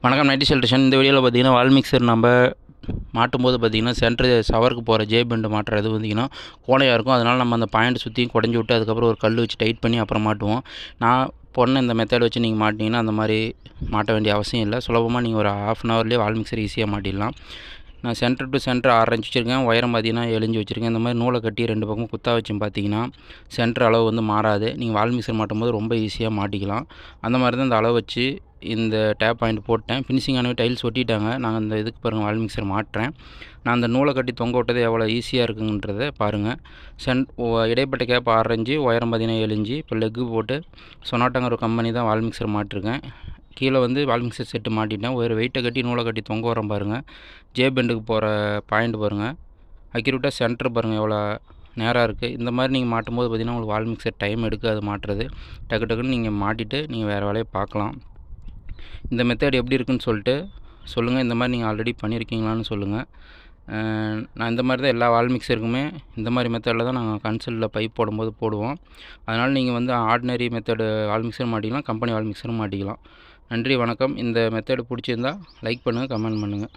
வணக்கம் நைட்டி செல்ட்ரேஷன். இந்த வீடியோவில் பார்த்தீங்கன்னா வால் மிக்சர் நம்ம மாட்டும்போது பார்த்தீங்கன்னா சென்ட்ரு ஷவருக்கு போகிற ஜே பெண்டு மாட்டுறது பார்த்தீங்கன்னா கோணையாக இருக்கும். அதனால் நம்ம அந்த பாயிண்ட் சுற்றியும் குடஞ்சி விட்டு அதுக்கப்புறம் ஒரு கல் வச்சு டைட் பண்ணி அப்புறம் மாட்டுவோம். நான் பொண்ணு இந்த மெத்தட் வச்சு நீங்கள் மாட்டிங்கன்னா அந்த மாதிரி மாட்ட வேண்டிய அவசியம் இல்லை. சுலபமாக நீங்கள் ஒரு ½ அன் ஹவர்லேயே வால் மிக்சர் ஈஸியாக மாட்டிடலாம். நான் சென்டர் டு சென்டர் 6 இன்ச் வச்சுருக்கேன். உயரம் பார்த்தீங்கன்னா 7 இன்ச் வச்சுருக்கேன். இந்த மாதிரி நூலை கட்டி 2 பக்கமும் குத்தா வச்சு பார்த்தீங்கன்னா சென்டர் அளவு வந்து மாறாது. நீங்கள் வால் மிக்சர் மாட்டும்போது ரொம்ப ஈஸியாக மாட்டிக்கலாம். அந்த மாதிரி தான் இந்த அளவு வச்சு இந்த டேப் பாயிண்ட் போட்டேன். ஃபினிஷிங் ஆனவே டைல்ஸ் ஒட்டிட்டாங்க. நாங்கள் இந்த இதுக்கு பாருங்கள் வால் மிக்சர் மாட்டுறேன். நான் அந்த நூலை கட்டி தொங்க விட்டது எவ்வளோ ஈஸியாக இருக்குன்றதை பாருங்கள். இடைப்பட்ட கேப் 6 இன்ச்சு, உயரம் பார்த்தீங்கன்னா 7 இன்ச்சு. இப்போ லெக்கு போட்டு சொனாட்டாங்கிற ஒரு கம்பெனி தான் வால் மிக்சர் மாட்டிருக்கேன். கீழே வந்து வால் மிக்சர் செட்டு மாட்டிட்டேன். ஒரு வெயிட்டை கட்டி நூலை கட்டி தொங்க வரோம் பாருங்கள். ஜே பெண்டுக்கு போகிற பாயிண்ட் பாருங்கள். அக்யூரேட்டாக சென்டர் பாருங்கள் எவ்வளோ நேராக இருக்குது. இந்த மாதிரி நீங்கள் மாட்டும்போது பார்த்திங்கன்னா உங்களுக்கு வால் மிக்சர் டைம் எடுக்காது மாட்டுறது. டக்கு டக்குன்னு நீங்கள் மாட்டிட்டு நீங்கள் வேறு வேலையை பார்க்கலாம். இந்த மெத்தட் எப்படி இருக்குன்னு சொல்லிட்டு சொல்லுங்கள். இந்த மாதிரி நீங்கள் ஆல்ரெடி பண்ணியிருக்கீங்களான்னு சொல்லுங்கள். நான் இந்த மாதிரி தான் எல்லா வால் மிக்சருக்குமே இந்த மாதிரி மெத்தடில் தான் நாங்கள் கன்சல்ட்டில் பைப் போடும்போது போடுவோம். அதனால் நீங்கள் வந்து ஆர்டினரி மெத்தடு வால் மிக்சர் மாட்டிக்கலாம், கம்பெனி வால் மிக்சரும் மாட்டிக்கலாம். நன்றி, வணக்கம். இந்த மெத்தடு பிடிச்சிருந்தா லைக் பண்ணுங்கள், கமெண்ட் பண்ணுங்கள்.